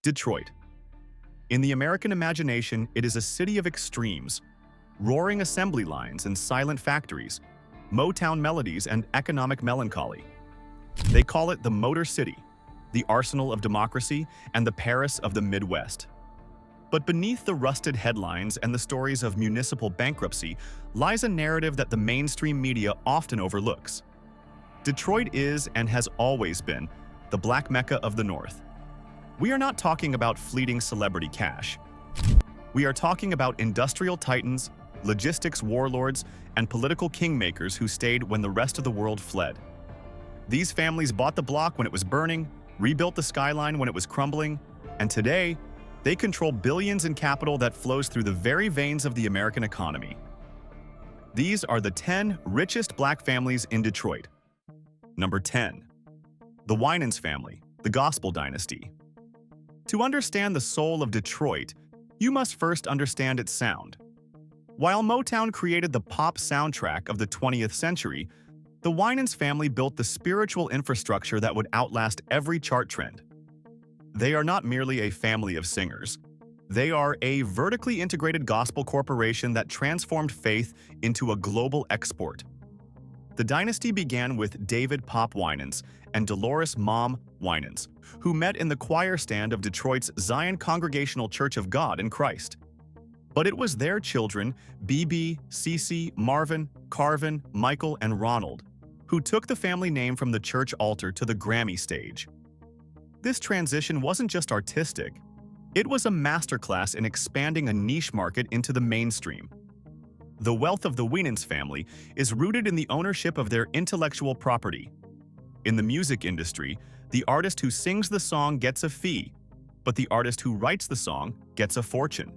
Detroit. In the American imagination, it is a city of extremes, roaring assembly lines and silent factories, Motown melodies and economic melancholy. They call it the Motor City, the arsenal of democracy, and the Paris of the Midwest. But beneath the rusted headlines and the stories of municipal bankruptcy lies a narrative that the mainstream media often overlooks. Detroit is, and has always been, the Black Mecca of the North. We are not talking about fleeting celebrity cash. We are talking about industrial titans, logistics warlords, and political kingmakers who stayed when the rest of the world fled. These families bought the block when it was burning, rebuilt the skyline when it was crumbling, and today, they control billions in capital that flows through the very veins of the American economy. These are the 10 richest black families in Detroit. Number 10. The Winans family, the Gospel Dynasty. To understand the soul of Detroit, you must first understand its sound. While Motown created the pop soundtrack of the 20th century, the Winans family built the spiritual infrastructure that would outlast every chart trend. They are not merely a family of singers. They are a vertically integrated gospel corporation that transformed faith into a global export. The dynasty began with David "Pop" Winans and Dolores "Mom" Winans, who met in the choir stand of Detroit's Zion Congregational Church of God in Christ. But it was their children, BB, Cece, Marvin, Carvin, Michael, and Ronald, who took the family name from the church altar to the Grammy stage. This transition wasn't just artistic, it was a masterclass in expanding a niche market into the mainstream. The wealth of the Winans family is rooted in the ownership of their intellectual property. In the music industry, the artist who sings the song gets a fee, but the artist who writes the song gets a fortune.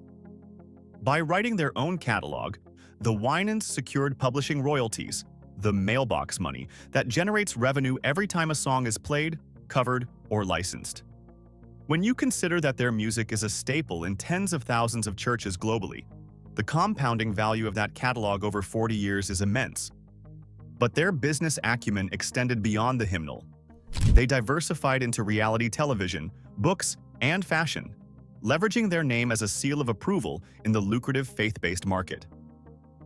By writing their own catalog, the Winans secured publishing royalties, the mailbox money that generates revenue every time a song is played, covered, or licensed. When you consider that their music is a staple in tens of thousands of churches globally, the compounding value of that catalog over 40 years is immense. But their business acumen extended beyond the hymnal. They diversified into reality television, books, and fashion, leveraging their name as a seal of approval in the lucrative faith-based market.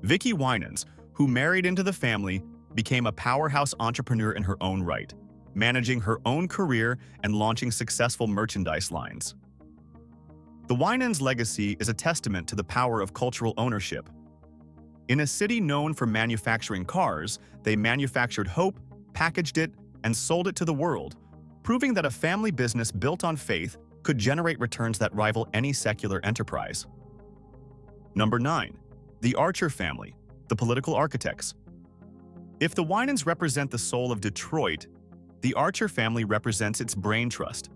Vicki Winans, who married into the family, became a powerhouse entrepreneur in her own right, managing her own career and launching successful merchandise lines. The Winans legacy is a testament to the power of cultural ownership. In a city known for manufacturing cars, they manufactured hope, packaged it, and sold it to the world, proving that a family business built on faith could generate returns that rival any secular enterprise. Number 9. The Archer family, the political architects. If the Winans represent the soul of Detroit, the Archer family represents its brain trust.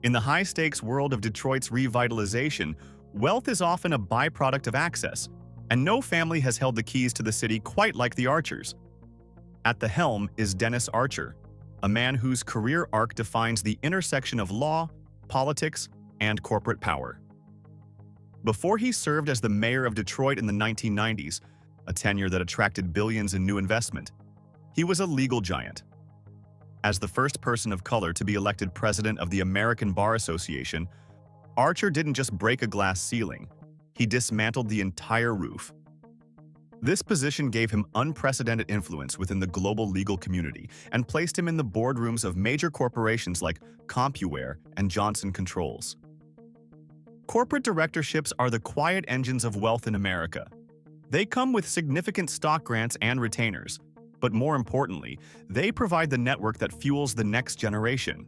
In the high-stakes world of Detroit's revitalization, wealth is often a byproduct of access, and no family has held the keys to the city quite like the Archers. At the helm is Dennis Archer, a man whose career arc defines the intersection of law, politics, and corporate power. Before he served as the mayor of Detroit in the 1990s, a tenure that attracted billions in new investment, he was a legal giant. As the first person of color to be elected president of the American Bar Association, Archer didn't just break a glass ceiling, he dismantled the entire roof. This position gave him unprecedented influence within the global legal community and placed him in the boardrooms of major corporations like CompuWare and Johnson Controls. Corporate directorships are the quiet engines of wealth in America. They come with significant stock grants and retainers, but more importantly, they provide the network that fuels the next generation.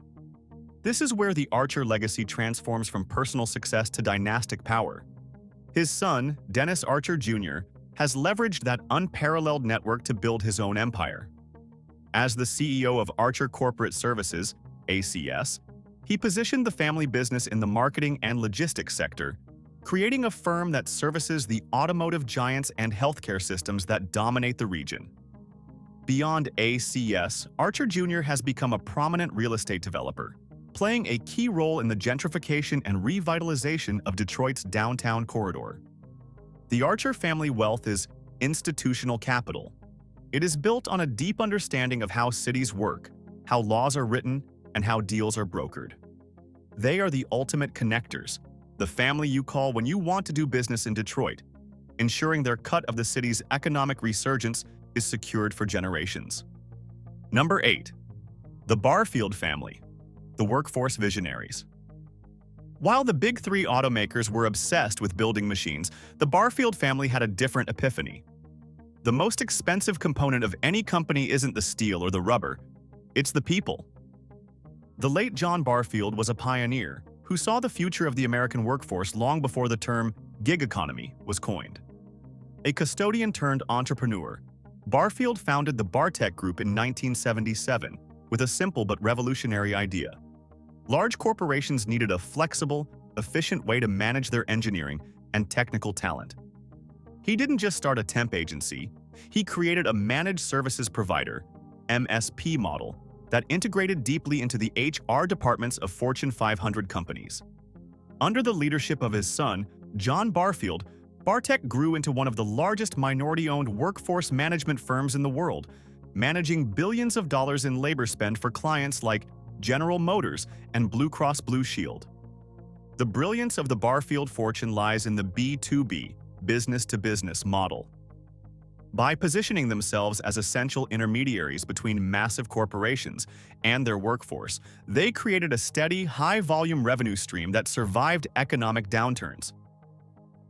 This is where the Archer legacy transforms from personal success to dynastic power. His son, Dennis Archer Jr., has leveraged that unparalleled network to build his own empire. As the CEO of Archer Corporate Services, ACS, he positioned the family business in the marketing and logistics sector, creating a firm that services the automotive giants and healthcare systems that dominate the region. Beyond ACS, Archer Jr. has become a prominent real estate developer, playing a key role in the gentrification and revitalization of Detroit's downtown corridor. The Archer family wealth is institutional capital. It is built on a deep understanding of how cities work, how laws are written, and how deals are brokered. They are the ultimate connectors, the family you call when you want to do business in Detroit, ensuring their cut of the city's economic resurgence is secured for generations. Number 8. The Barfield family, the workforce visionaries. While the big three automakers were obsessed with building machines, the Barfield family had a different epiphany. The most expensive component of any company isn't the steel or the rubber, it's the people. The late John Barfield was a pioneer who saw the future of the American workforce long before the term gig economy was coined. A custodian turned entrepreneur, Barfield founded the Bartek Group in 1977 with a simple but revolutionary idea. Large corporations needed a flexible, efficient way to manage their engineering and technical talent. He didn't just start a temp agency, he created a managed services provider, MSP model, that integrated deeply into the HR departments of Fortune 500 companies. Under the leadership of his son, John Barfield, Bartek grew into one of the largest minority-owned workforce management firms in the world, managing billions of dollars in labor spend for clients like General Motors and Blue Cross Blue Shield. The brilliance of the Barfield fortune lies in the B2B, business-to-business model. By positioning themselves as essential intermediaries between massive corporations and their workforce, they created a steady, high-volume revenue stream that survived economic downturns.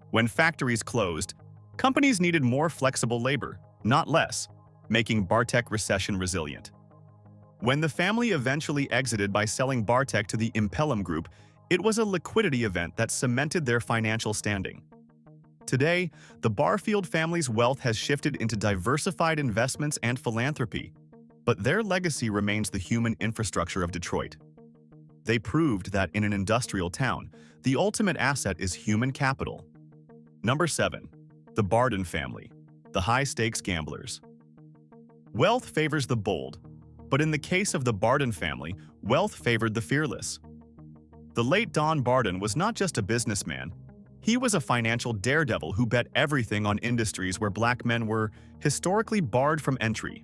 When factories closed, companies needed more flexible labor, not less, making Bartek recession resilient. When the family eventually exited by selling Bartek to the Impellum Group, it was a liquidity event that cemented their financial standing. Today, the Barfield family's wealth has shifted into diversified investments and philanthropy, but their legacy remains the human infrastructure of Detroit. They proved that in an industrial town, the ultimate asset is human capital. Number 7. The Barden family, the high-stakes gamblers. Wealth favors the bold, but in the case of the Barden family, wealth favored the fearless. The late Don Barden was not just a businessman, he was a financial daredevil who bet everything on industries where black men were historically barred from entry.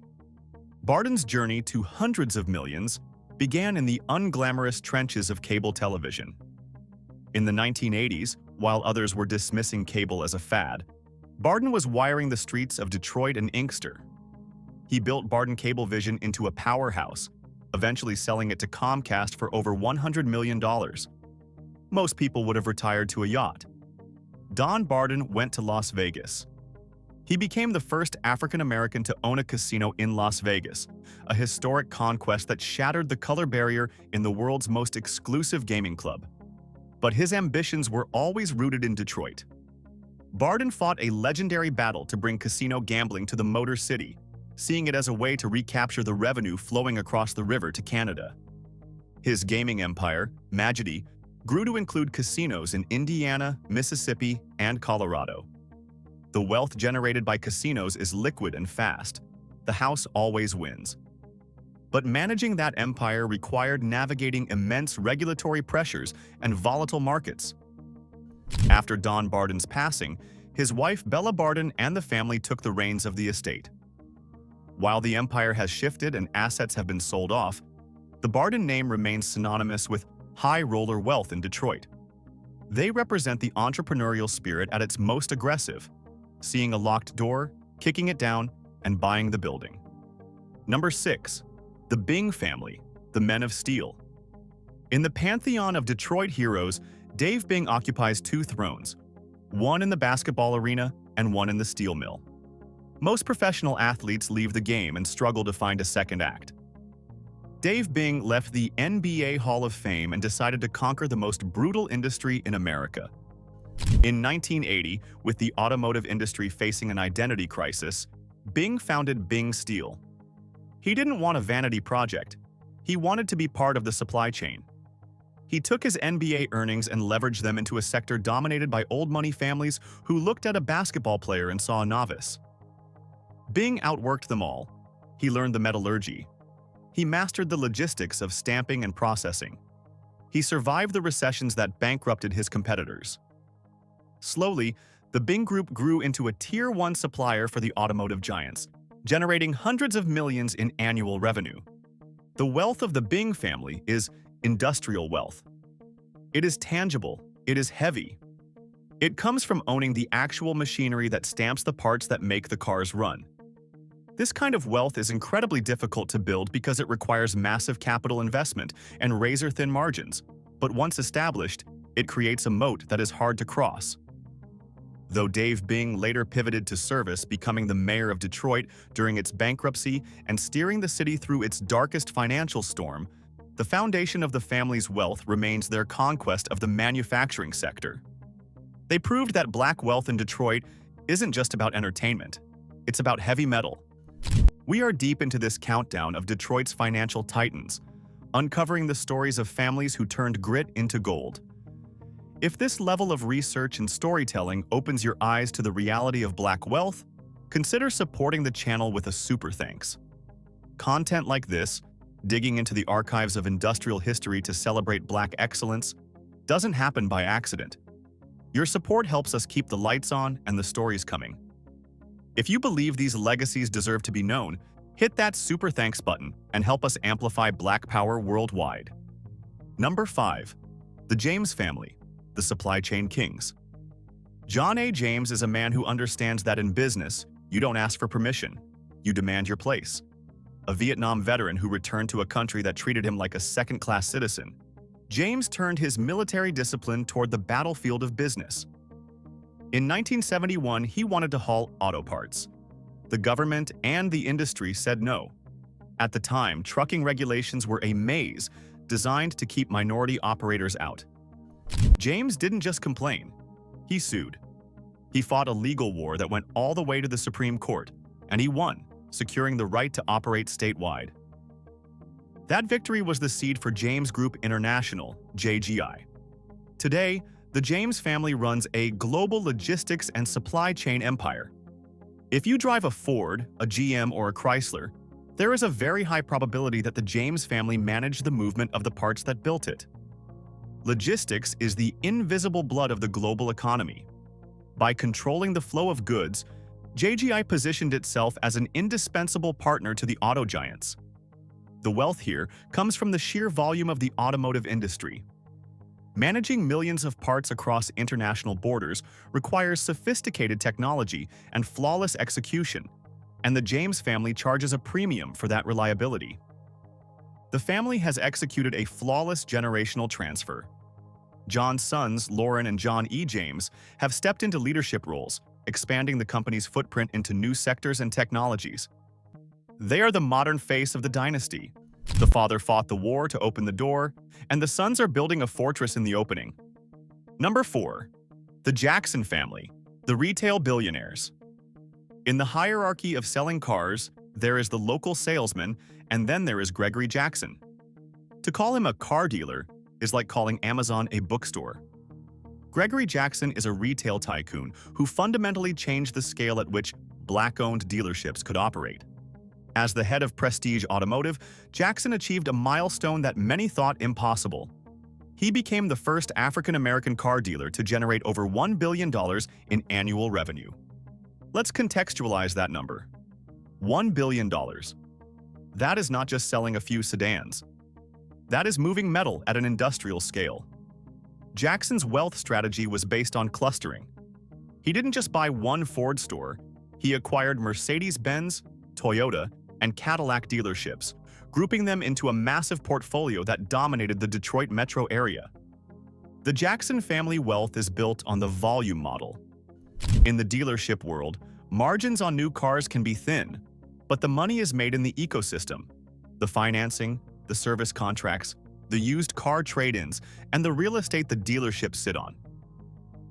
Barden's journey to hundreds of millions began in the unglamorous trenches of cable television. In the 1980s, while others were dismissing cable as a fad, Barden was wiring the streets of Detroit and Inkster. He built Barden Cablevision into a powerhouse, eventually selling it to Comcast for over $100 million. Most people would have retired to a yacht. Don Barden went to Las Vegas. He became the first African-American to own a casino in Las Vegas, a historic conquest that shattered the color barrier in the world's most exclusive gaming club. But his ambitions were always rooted in Detroit. Barden fought a legendary battle to bring casino gambling to the Motor City, seeing it as a way to recapture the revenue flowing across the river to Canada. His gaming empire, Magedy, grew to include casinos in Indiana, Mississippi, and Colorado. The wealth generated by casinos is liquid and fast. The house always wins. But managing that empire required navigating immense regulatory pressures and volatile markets. After Don Barden's passing, his wife Bella Barden and the family took the reins of the estate. While the empire has shifted and assets have been sold off, the Barden name remains synonymous with high roller wealth in Detroit. They represent the entrepreneurial spirit at its most aggressive, seeing a locked door, kicking it down, and buying the building. Number 6. The Bing family, the men of steel. In the pantheon of Detroit heroes, Dave Bing occupies 2 thrones, one in the basketball arena and one in the steel mill. Most professional athletes leave the game and struggle to find a second act. Dave Bing left the NBA Hall of Fame and decided to conquer the most brutal industry in America. In 1980, with the automotive industry facing an identity crisis, Bing founded Bing Steel. He didn't want a vanity project. He wanted to be part of the supply chain. He took his NBA earnings and leveraged them into a sector dominated by old money families who looked at a basketball player and saw a novice. Bing outworked them all. He learned the metallurgy. He mastered the logistics of stamping and processing. He survived the recessions that bankrupted his competitors. Slowly, the Bing Group grew into a Tier 1 supplier for the automotive giants, generating hundreds of millions in annual revenue. The wealth of the Bing family is industrial wealth. It is tangible. It is heavy. It comes from owning the actual machinery that stamps the parts that make the cars run. This kind of wealth is incredibly difficult to build because it requires massive capital investment and razor-thin margins, but once established, it creates a moat that is hard to cross. Though Dave Bing later pivoted to service, becoming the mayor of Detroit during its bankruptcy and steering the city through its darkest financial storm, the foundation of the family's wealth remains their conquest of the manufacturing sector. They proved that black wealth in Detroit isn't just about entertainment, it's about heavy metal. We are deep into this countdown of Detroit's financial titans, uncovering the stories of families who turned grit into gold. If this level of research and storytelling opens your eyes to the reality of black wealth, consider supporting the channel with a super thanks. Content like this, digging into the archives of industrial history to celebrate black excellence, doesn't happen by accident. Your support helps us keep the lights on and the stories coming. If you believe these legacies deserve to be known, hit that super thanks button and help us amplify Black power worldwide. Number 5. The James family, the supply chain kings. John A. James is a man who understands that in business, you don't ask for permission, you demand your place. A Vietnam veteran who returned to a country that treated him like a second-class citizen, James turned his military discipline toward the battlefield of business. In 1971, he wanted to haul auto parts. The government and the industry said no. At the time, trucking regulations were a maze designed to keep minority operators out. James didn't just complain, he sued. He fought a legal war that went all the way to the Supreme Court, and he won, securing the right to operate statewide. That victory was the seed for James Group International, JGI. Today, the James family runs a global logistics and supply chain empire. If you drive a Ford, a GM, or a Chrysler, there is a very high probability that the James family managed the movement of the parts that built it. Logistics is the invisible blood of the global economy. By controlling the flow of goods, JGI positioned itself as an indispensable partner to the auto giants. The wealth here comes from the sheer volume of the automotive industry. Managing millions of parts across international borders requires sophisticated technology and flawless execution, and the James family charges a premium for that reliability. The family has executed a flawless generational transfer. John's sons, Lauren and John E. James, have stepped into leadership roles, expanding the company's footprint into new sectors and technologies. They are the modern face of the dynasty. The father fought the war to open the door, and the sons are building a fortress in the opening. Number 4. The Jackson family, the retail billionaires. In the hierarchy of selling cars, there is the local salesman, and then there is Gregory Jackson. To call him a car dealer is like calling Amazon a bookstore. Gregory Jackson is a retail tycoon who fundamentally changed the scale at which black-owned dealerships could operate. As the head of Prestige Automotive, Jackson achieved a milestone that many thought impossible. He became the first African-American car dealer to generate over $1 billion in annual revenue. Let's contextualize that number. $1 billion. That is not just selling a few sedans. That is moving metal at an industrial scale. Jackson's wealth strategy was based on clustering. He didn't just buy one Ford store, he acquired Mercedes-Benz, Toyota, and Cadillac dealerships, grouping them into a massive portfolio that dominated the Detroit metro area. The Jackson family wealth is built on the volume model. In the dealership world, margins on new cars can be thin, but the money is made in the ecosystem. The financing, the service contracts, the used car trade-ins, and the real estate the dealerships sit on.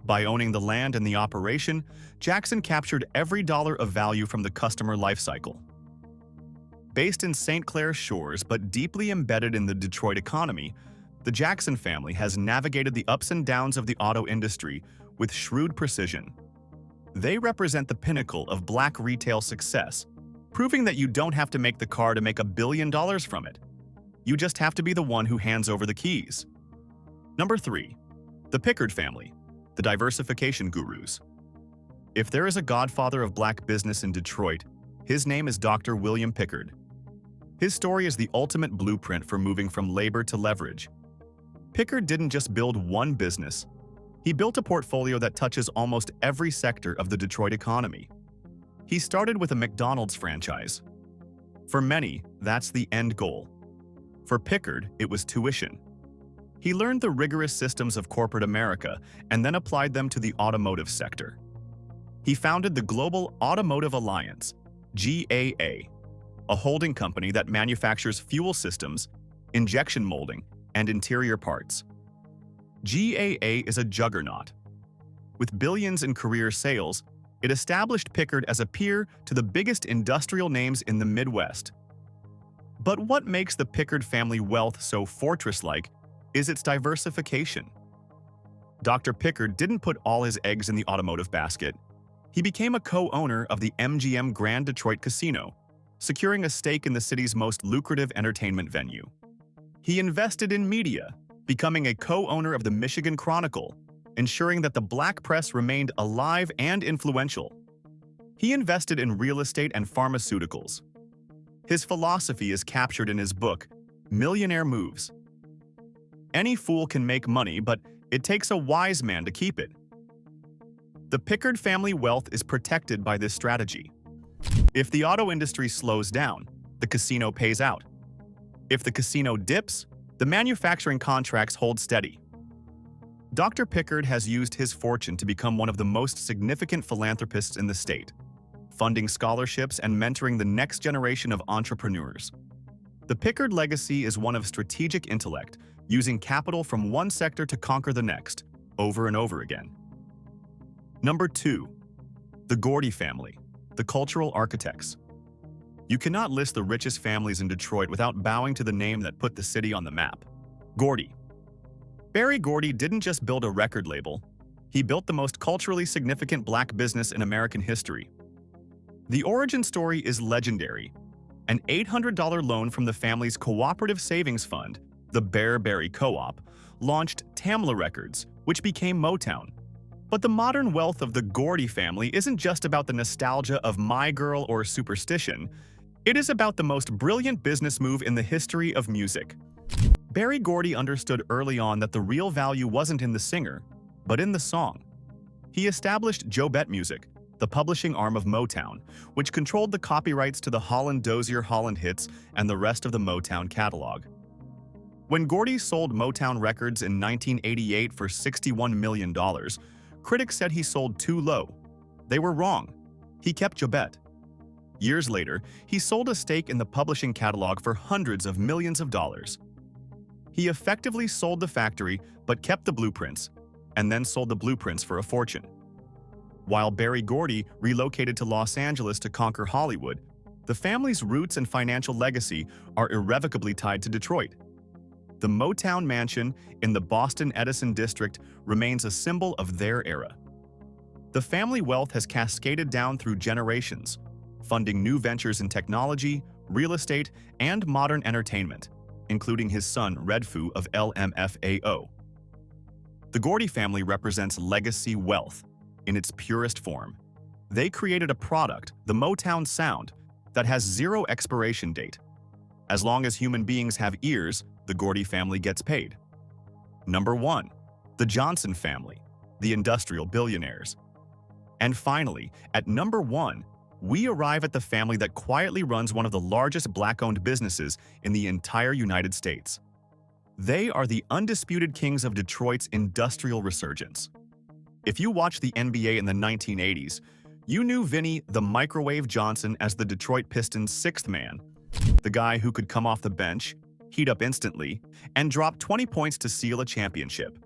By owning the land and the operation, Jackson captured every dollar of value from the customer lifecycle. Based in St. Clair Shores but deeply embedded in the Detroit economy, the Jackson family has navigated the ups and downs of the auto industry with shrewd precision. They represent the pinnacle of black retail success, proving that you don't have to make the car to make $1 billion from it. You just have to be the one who hands over the keys. Number 3. The Pickard family, the diversification gurus. If there is a godfather of black business in Detroit, his name is Dr. William Pickard. His story is the ultimate blueprint for moving from labor to leverage. Pickard didn't just build one business. He built a portfolio that touches almost every sector of the Detroit economy. He started with a McDonald's franchise. For many, that's the end goal. For Pickard, it was tuition. He learned the rigorous systems of corporate America and then applied them to the automotive sector. He founded the Global Automotive Alliance, GAA, a holding company that manufactures fuel systems, injection molding, and interior parts. GAA is a juggernaut. With billions in career sales, it established Pickard as a peer to the biggest industrial names in the Midwest. But what makes the Pickard family wealth so fortress-like is its diversification. Dr. Pickard didn't put all his eggs in the automotive basket. He became a co-owner of the MGM Grand Detroit Casino, securing a stake in the city's most lucrative entertainment venue. He invested in media, becoming a co-owner of the Michigan Chronicle, ensuring that the black press remained alive and influential. He invested in real estate and pharmaceuticals. His philosophy is captured in his book, Millionaire Moves. Any fool can make money, but it takes a wise man to keep it. The Pickard family wealth is protected by this strategy. If the auto industry slows down, the casino pays out. If the casino dips, the manufacturing contracts hold steady. Dr. Pickard has used his fortune to become one of the most significant philanthropists in the state, funding scholarships and mentoring the next generation of entrepreneurs. The Pickard legacy is one of strategic intellect, using capital from one sector to conquer the next, over and over again. Number 2. The Gordy family, the cultural architects. You cannot list the richest families in Detroit without bowing to the name that put the city on the map: Gordy. Berry Gordy didn't just build a record label, he built the most culturally significant black business in American history. The origin story is legendary. An $800 loan from the family's cooperative savings fund, the Berry Co-op, launched Tamla Records, which became Motown. But the modern wealth of the Gordy family isn't just about the nostalgia of My Girl or Superstition. It is about the most brilliant business move in the history of music. Berry Gordy understood early on that the real value wasn't in the singer, but in the song. He established JoBet Music, the publishing arm of Motown, which controlled the copyrights to the Holland Dozier Holland hits and the rest of the Motown catalog. When Gordy sold Motown Records in 1988 for $61 million, critics said he sold too low. They were wrong. He kept JoBet. Years later, he sold a stake in the publishing catalog for hundreds of millions of dollars. He effectively sold the factory but kept the blueprints, and then sold the blueprints for a fortune. While Berry Gordy relocated to Los Angeles to conquer Hollywood, the family's roots and financial legacy are irrevocably tied to Detroit. The Motown Mansion in the Boston Edison district remains a symbol of their era. The family wealth has cascaded down through generations, funding new ventures in technology, real estate, and modern entertainment, including his son Redfoo of LMFAO. The Gordy family represents legacy wealth in its purest form. They created a product, the Motown sound, that has zero expiration date. As long as human beings have ears, the Gordy family gets paid. Number 1. The Johnson family, the industrial billionaires. And finally, at number 1, we arrive at the family that quietly runs one of the largest black-owned businesses in the entire United States. They are the undisputed kings of Detroit's industrial resurgence. If you watched the NBA in the 1980s, you knew Vinny the Microwave Johnson as the Detroit Pistons' sixth man, the guy who could come off the bench, heat up instantly, and drop 20 points to seal a championship.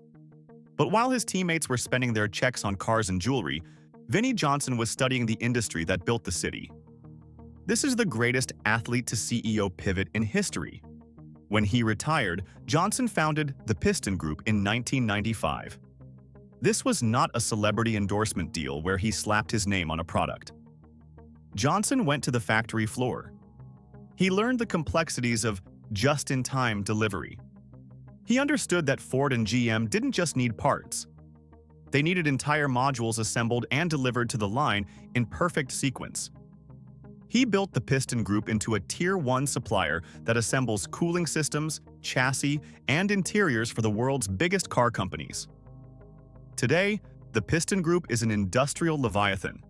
But while his teammates were spending their checks on cars and jewelry, Vinny Johnson was studying the industry that built the city. This is the greatest athlete-to-CEO pivot in history. When he retired, Johnson founded the Piston Group in 1995. This was not a celebrity endorsement deal where he slapped his name on a product. Johnson went to the factory floor. He learned the complexities of just-in-time delivery. He understood that Ford and GM didn't just need parts. They needed entire modules assembled and delivered to the line in perfect sequence. He built the Piston Group into a Tier 1 supplier that assembles cooling systems, chassis, and interiors for the world's biggest car companies. Today, the Piston Group is an industrial leviathan.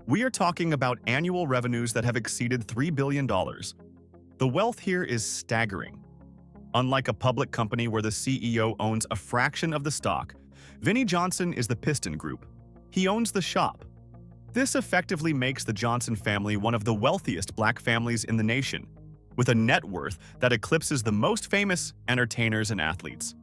We are talking about annual revenues that have exceeded $3 billion. The wealth here is staggering. Unlike a public company where the CEO owns a fraction of the stock, Vinnie Johnson is the Piston Group. He owns the shop. This effectively makes the Johnson family one of the wealthiest black families in the nation, with a net worth that eclipses the most famous entertainers and athletes.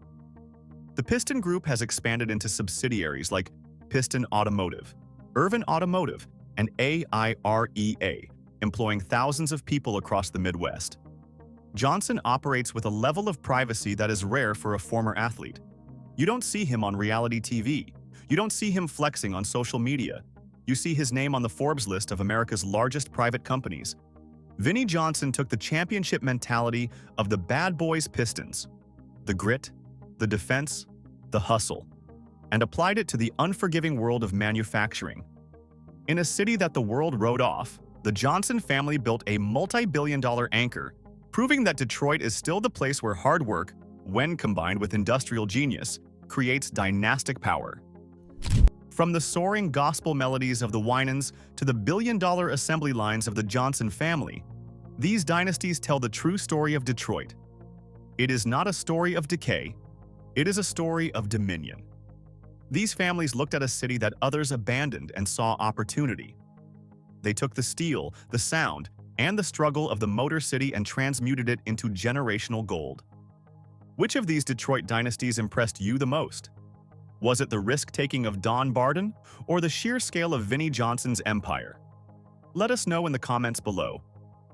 The Piston Group has expanded into subsidiaries like Piston Automotive, Irvin Automotive, and AIREA, employing thousands of people across the Midwest. Johnson operates with a level of privacy that is rare for a former athlete. You don't see him on reality TV. You don't see him flexing on social media. You see his name on the Forbes list of America's largest private companies. Vinnie Johnson took the championship mentality of the bad boys Pistons, the grit, the defense, the hustle, and applied it to the unforgiving world of manufacturing. In a city that the world wrote off, the Johnson family built a multi-billion-dollar anchor, proving that Detroit is still the place where hard work, when combined with industrial genius, creates dynastic power. From the soaring gospel melodies of the Winans to the billion-dollar assembly lines of the Johnson family, these dynasties tell the true story of Detroit. It is not a story of decay, it is a story of dominion. These families looked at a city that others abandoned and saw opportunity. They took the steel, the sound, and the struggle of the Motor City and transmuted it into generational gold. Which of these Detroit dynasties impressed you the most? Was it the risk-taking of Don Barden or the sheer scale of Vinnie Johnson's empire? Let us know in the comments below.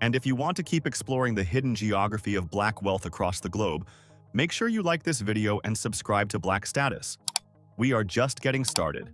And if you want to keep exploring the hidden geography of black wealth across the globe, make sure you like this video and subscribe to Black Status. We are just getting started.